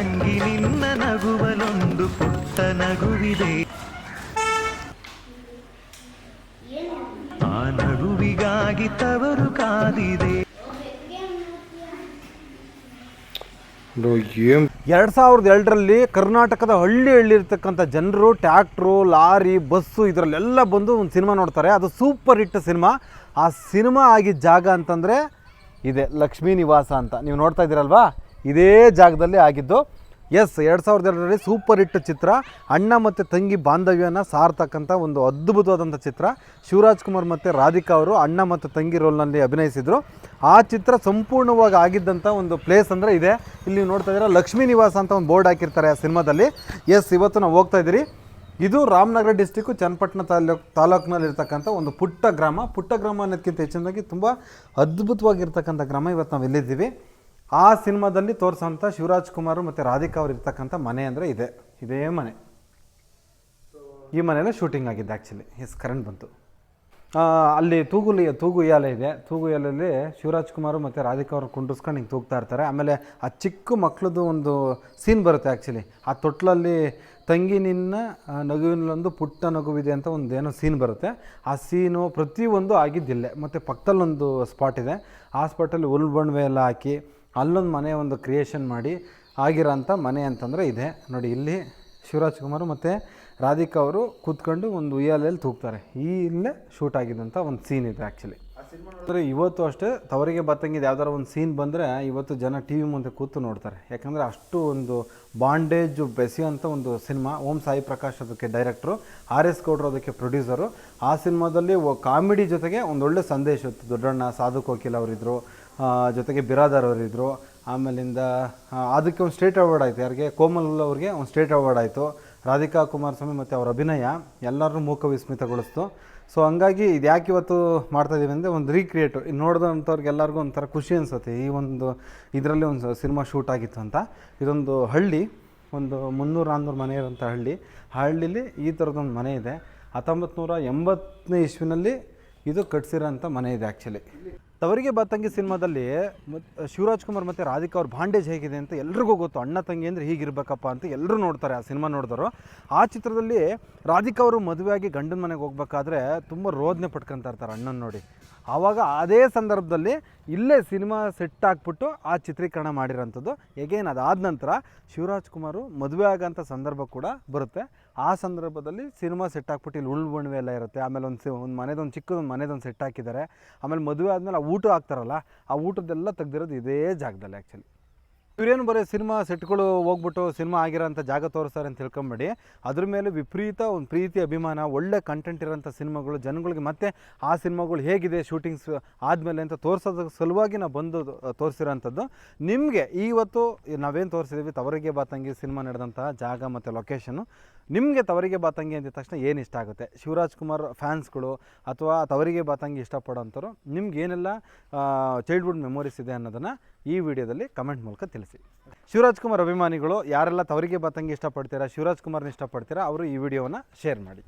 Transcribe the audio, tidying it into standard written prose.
ತಂಗಿ ನಿನ್ನ ನಗುವಲೊಂದು ಪುಟ್ಟ ನಗುವಿದೆ, ಆ ನಗುವಿಗಾಗಿ ತವರು ಕಾದಿದೆ. 2002ರಲ್ಲಿ ಕರ್ನಾಟಕದ ಹಳ್ಳಿ ಇರ್ತಕ್ಕಂಥ ಜನರು ಟ್ಯಾಕ್ಟ್ರು, ಲಾರಿ, ಬಸ್ಸು ಇದರಲ್ಲೆಲ್ಲ ಬಂದು ಒಂದು ಸಿನಿಮಾ ನೋಡ್ತಾರೆ. ಅದು ಸೂಪರ್ ಹಿಟ್ ಸಿನಿಮಾ. ಆ ಸಿನಿಮಾ ಆಗಿದ್ದ ಜಾಗ ಅಂತಂದರೆ ಇದೆ ಲಕ್ಷ್ಮೀ ನಿವಾಸ ಅಂತ ನೀವು ನೋಡ್ತಾ ಇದ್ದೀರಲ್ವಾ, ಇದೇ ಜಾಗದಲ್ಲಿ ಆಗಿದ್ದು. ಎಸ್, 2002ರಲ್ಲಿ ಸೂಪರ್ ಹಿಟ್ ಚಿತ್ರ. ಅಣ್ಣ ಮತ್ತು ತಂಗಿ ಬಾಂಧವ್ಯನ ಸಾರ್ತಕ್ಕಂಥ ಒಂದು ಅದ್ಭುತವಾದಂಥ ಚಿತ್ರ. ಶಿವರಾಜ್ ಕುಮಾರ್ ಮತ್ತು ರಾಧಿಕಾ ಅವರು ಅಣ್ಣ ಮತ್ತು ತಂಗಿ ರೋಲ್ನಲ್ಲಿ ಅಭಿನಯಿಸಿದರು. ಆ ಚಿತ್ರ ಸಂಪೂರ್ಣವಾಗಿ ಆಗಿದ್ದಂಥ ಒಂದು ಪ್ಲೇಸ್ ಅಂದರೆ ಇದೆ. ಇಲ್ಲಿ ನೀವು ನೋಡ್ತಾ ಇದ್ದೀರಾ ಲಕ್ಷ್ಮೀ ನಿವಾಸ ಅಂತ ಒಂದು ಬೋರ್ಡ್ ಹಾಕಿರ್ತಾರೆ ಆ ಸಿನಿಮಾದಲ್ಲಿ. ಎಸ್, ಇವತ್ತು ನಾವು ಹೋಗ್ತಾ ಇದ್ದೀರಿ. ಇದು ರಾಮನಗರ ಡಿಸ್ಟಿಕ್ಕು ಚನ್ನಪಟ್ಟಣ ತಾಲೂಕಿನಲ್ಲಿರ್ತಕ್ಕಂಥ ಒಂದು ಪುಟ್ಟ ಗ್ರಾಮ ಅನ್ನೋದಕ್ಕಿಂತ ಹೆಚ್ಚಿನದಾಗಿ ತುಂಬ ಅದ್ಭುತವಾಗಿರ್ತಕ್ಕಂಥ ಗ್ರಾಮ. ಇವತ್ತು ನಾವು ಎಲ್ಲಿದ್ದೀವಿ, ಆ ಸಿನಿಮಾದಲ್ಲಿ ತೋರಿಸೋಂಥ ಶಿವರಾಜ್ ಕುಮಾರ್ ಮತ್ತು ರಾಧಿಕಾ ಅವರು ಇರ್ತಕ್ಕಂಥ ಮನೆ ಅಂದರೆ ಇದೇ ಮನೆ. ಈ ಮನೆಯಲ್ಲೇ ಶೂಟಿಂಗ್ ಆಗಿದ್ದು ಆ್ಯಕ್ಚುಲಿ. ಎಸ್, ಕರೆಂಟ್ ಬಂತು. ಅಲ್ಲಿ ತೂಗು ಉಯ್ಯಾಲೆ ಇದೆ. ತೂಗು ಉಯ್ಯಾಲೆಯಲ್ಲಿ ಶಿವರಾಜ್ ಕುಮಾರ್ ಮತ್ತು ರಾಧಿಕಾ ಅವರು ಕುಂಡಿಸ್ಕೊಂಡು ಹಿಂಗೆ ತೂಗ್ತಾ ಇರ್ತಾರೆ. ಆಮೇಲೆ ಆ ಚಿಕ್ಕ ಮಕ್ಕಳದ್ದು ಒಂದು ಸೀನ್ ಬರುತ್ತೆ ಆ್ಯಕ್ಚುಲಿ. ಆ ತೊಟ್ಲಲ್ಲಿ ತಂಗಿ ನಿನ್ನ ನಗುವಿನಲ್ಲೊಂದು ಪುಟ್ಟ ನಗುವಿದೆ ಅಂತ ಒಂದು ಏನೋ ಸೀನ್ ಬರುತ್ತೆ. ಆ ಸೀನು ಪ್ರತಿಯೊಂದು ಆಗಿದ್ದಿಲ್ಲೇ. ಮತ್ತು ಪಕ್ಕದಲ್ಲೊಂದು ಸ್ಪಾಟ್ ಇದೆ. ಆ ಸ್ಪಾಟಲ್ಲಿ ಹುಲ್ಬಣ್ವೆ ಎಲ್ಲ ಹಾಕಿ ಅಲ್ಲೊಂದು ಮನೆ ಒಂದು ಕ್ರಿಯೇಷನ್ ಮಾಡಿ ಆಗಿರೋಂಥ ಮನೆ ಅಂತಂದರೆ ಇದೆ ನೋಡಿ. ಇಲ್ಲಿ ಶಿವರಾಜ್ ಕುಮಾರ್ ಮತ್ತು ರಾಧಿಕಾ ಅವರು ಕೂತ್ಕೊಂಡು ಒಂದು ಉಯ್ಯಾಲೆಯಲ್ಲಿ ತೂಗ್ತಾರೆ. ಇಲ್ಲೇ ಶೂಟ್ ಆಗಿದ್ದಂಥ ಒಂದು ಸೀನ್ ಇದೆ ಆ್ಯಕ್ಚುಲಿ. ಅಂದರೆ ಇವತ್ತು ಅಷ್ಟೇ ತವರಿಗೆ ಬತ್ತಂಗಿದ್ದು ಯಾವ್ದಾರು ಒಂದು ಸೀನ್ ಬಂದರೆ ಇವತ್ತು ಜನ ಟಿ ವಿ ಮುಂದೆ ಕೂತು ನೋಡ್ತಾರೆ. ಯಾಕಂದರೆ ಅಷ್ಟು ಒಂದು ಬಾಂಡೇಜು ಬೆಸೆಯುವಂಥ ಒಂದು ಸಿನಿಮಾ. ಓಂ ಸಾಯಿ ಪ್ರಕಾಶ್ ಅದಕ್ಕೆ ಡೈರೆಕ್ಟ್ರು, RS ಗೌಡ್ರು ಅದಕ್ಕೆ ಪ್ರೊಡ್ಯೂಸರು. ಆ ಸಿನಿಮಾದಲ್ಲಿ ಕಾಮಿಡಿ ಜೊತೆಗೆ ಒಂದೊಳ್ಳೆ ಸಂದೇಶ ಇತ್ತು. ದೊಡ್ಡಣ್ಣ ಸಾಧು ಕೋಕಿಲ್ ಅವರಿದ್ದರು, ಜೊತೆಗೆ ಬಿರಾದಾರ್ ಅವರಿದ್ದರು. ಆಮೇಲಿಂದ ಅದಕ್ಕೆ ಒಂದು ಸ್ಟೇಟ್ ಅವಾರ್ಡ್ ಆಯಿತು. ಯಾರಿಗೆ? ಕೋಮಲ್ ಅವ್ರಿಗೆ ಒಂದು ಸ್ಟೇಟ್ ಅವಾರ್ಡ್ ಆಯಿತು. ರಾಧಿಕಾ ಕುಮಾರಸ್ವಾಮಿ ಮತ್ತು ಅವ್ರ ಅಭಿನಯ ಎಲ್ಲರೂ ಮೂಕ ವಿಸ್ಮಿತಗೊಳಿಸ್ತು. ಸೊ ಹಂಗಾಗಿ ಇದು ಯಾಕೆ ಇವತ್ತು ಮಾಡ್ತಾಯಿದ್ದೀವಿ ಅಂದರೆ ಒಂದು ರೀಕ್ರಿಯೇಟು ನೋಡಿದಂಥವ್ರಿಗೆ ಎಲ್ಲರಿಗೂ ಒಂಥರ ಖುಷಿ ಅನಿಸುತ್ತೆ. ಈ ಒಂದು ಇದರಲ್ಲಿ ಒಂದು ಸಿನಿಮಾ ಶೂಟ್ ಆಗಿತ್ತು ಅಂತ. ಇದೊಂದು ಹಳ್ಳಿ, ಒಂದು 300-400 ಮನೆ ಇರೋಂಥ ಹಳ್ಳಿ. ಆ ಹಳ್ಳಿಲಿ ಈ ಥರದೊಂದು ಮನೆ ಇದೆ. 1980ನೇ ಇಸ್ವಿನಲ್ಲಿ ಇದು ಕಟ್ಸಿರೋಂಥ ಮನೆ ಇದೆ ಆ್ಯಕ್ಚುಲಿ. ತವರಿಗೆ ಬಾತಂಗಿ ಸಿನಿಮಾದಲ್ಲಿ ಶಿವರಾಜ್ ಕುಮಾರ್ ಮತ್ತು ರಾಧಿಕಾ ಅವ್ರ ಬಾಂಡೇಜ್ ಹೇಗಿದೆ ಅಂತ ಎಲ್ರಿಗೂ ಗೊತ್ತು. ಅಣ್ಣ ತಂಗಿ ಅಂದರೆ ಹೀಗಿರ್ಬೇಕಪ್ಪ ಅಂತ ಎಲ್ಲರೂ ನೋಡ್ತಾರೆ ಆ ಸಿನಿಮಾ ನೋಡಿದವರು. ಆ ಚಿತ್ರದಲ್ಲಿ ರಾಧಿಕಾ ಅವರು ಮದುವೆಯಾಗಿ ಗಂಡನ ಮನೆಗೆ ಹೋಗ್ಬೇಕಾದ್ರೆ ತುಂಬ ರೋದನೆ ಪಟ್ಕೊತಾ ಇರ್ತಾರೆ ಅಣ್ಣನ ನೋಡಿ. ಆವಾಗ ಅದೇ ಸಂದರ್ಭದಲ್ಲಿ ಇಲ್ಲೇ ಸಿನಿಮಾ ಸೆಟ್ ಹಾಕ್ಬಿಟ್ಟು ಆ ಚಿತ್ರೀಕರಣ ಮಾಡಿರೋಂಥದ್ದು. ಎಗೇನ್ ಅದಾದ ನಂತರ ಶಿವರಾಜ್ ಕುಮಾರು ಮದುವೆ ಆಗೋಂಥ ಸಂದರ್ಭ ಕೂಡ ಬರುತ್ತೆ. ಆ ಸಂದರ್ಭದಲ್ಲಿ ಸಿನಿಮಾ ಸೆಟ್ ಹಾಕ್ಬಿಟ್ಟು ಇಲ್ಲಿ ಉಳ್ಬಣ್ವೆ ಎಲ್ಲ ಇರುತ್ತೆ. ಆಮೇಲೆ ಒಂದು ಮನೆದೊಂದು ಚಿಕ್ಕದೊಂದು ಮನೆದೊಂದು ಸೆಟ್ ಹಾಕಿದ್ದಾರೆ. ಆಮೇಲೆ ಮದುವೆ ಆದಮೇಲೆ ಆ ಊಟ ಹಾಕ್ತಾರಲ್ಲ, ಆ ಊಟದ್ದೆಲ್ಲ ತೆಗ್ದಿರೋದು ಇದೇ ಜಾಗದಲ್ಲಿ ಆ್ಯಕ್ಚುಲಿ. ಇವರೇನು ಬರೀ ಸಿನಿಮಾ ಸೆಟ್ಗಳು ಹೋಗ್ಬಿಟ್ಟು ಸಿನಿಮಾ ಆಗಿರೋಂಥ ಜಾಗ ತೋರಿಸ್ತಾರೆ ಅಂತ ತಿಳ್ಕೊಂಬೇಡಿ. ಅದ್ರ ಮೇಲೆ ವಿಪರೀತ ಒಂದು ಪ್ರೀತಿ, ಅಭಿಮಾನ, ಒಳ್ಳೆ ಕಂಟೆಂಟ್ ಇರೋಂಥ ಸಿನಿಮಾಗಳು ಜನಗಳಿಗೆ ಮತ್ತೆ ಆ ಸಿನಿಮಾಗಳು ಹೇಗಿದೆ ಶೂಟಿಂಗ್ಸ್ ಆದಮೇಲೆ ಅಂತ ತೋರಿಸೋದ್ರ ಸಲುವಾಗಿ ನಾವು ಬಂದು ತೋರಿಸಿರೋಂಥದ್ದು. ನಿಮಗೆ ಇವತ್ತು ನಾವೇನು ತೋರಿಸಿದ್ದೀವಿ ತವರಿಗೆ ಬಾತಂಗಿ ಸಿನಿಮಾ ನಡೆದಂಥ ಜಾಗ ಮತ್ತು ಲೊಕೇಶನ್ನು, ನಿಮಗೆ ತವರಿಗೆ ಬಾತಂಗಿ ಅಂದಿದ ತಕ್ಷಣ ಏನು ಇಷ್ಟ ಆಗುತ್ತೆ? ಶಿವರಾಜ್ ಕುಮಾರ್ ಫ್ಯಾನ್ಸ್ಗಳು ಅಥವಾ ತವರಿಗೆ ಬಾತಂಗಿ ಇಷ್ಟಪಡೋಂಥವ್ರು ನಿಮ್ಗೆ ಏನೆಲ್ಲ ಚೈಲ್ಡ್ಹುಡ್ ಮೆಮೊರೀಸ್ ಇದೆ ಅನ್ನೋದನ್ನು ಈ ವಿಡಿಯೋದಲ್ಲಿ ಕಮೆಂಟ್ ಮೂಲಕ ತಿಳಿಸಿ. ಶಿವರಾಜ್ ಕುಮಾರ್ ಅಭಿಮಾನಿಗಳು ಯಾರೆಲ್ಲ ತವರಿಗೆ ಬಾತಂಗಿ ಇಷ್ಟಪಡ್ತೀರಾ, ಶಿವರಾಜ್ ಕುಮಾರ್ನ ಇಷ್ಟಪಡ್ತೀರಾ, ಅವರು ಈ ವಿಡಿಯೋವನ್ನು ಶೇರ್ ಮಾಡಿ.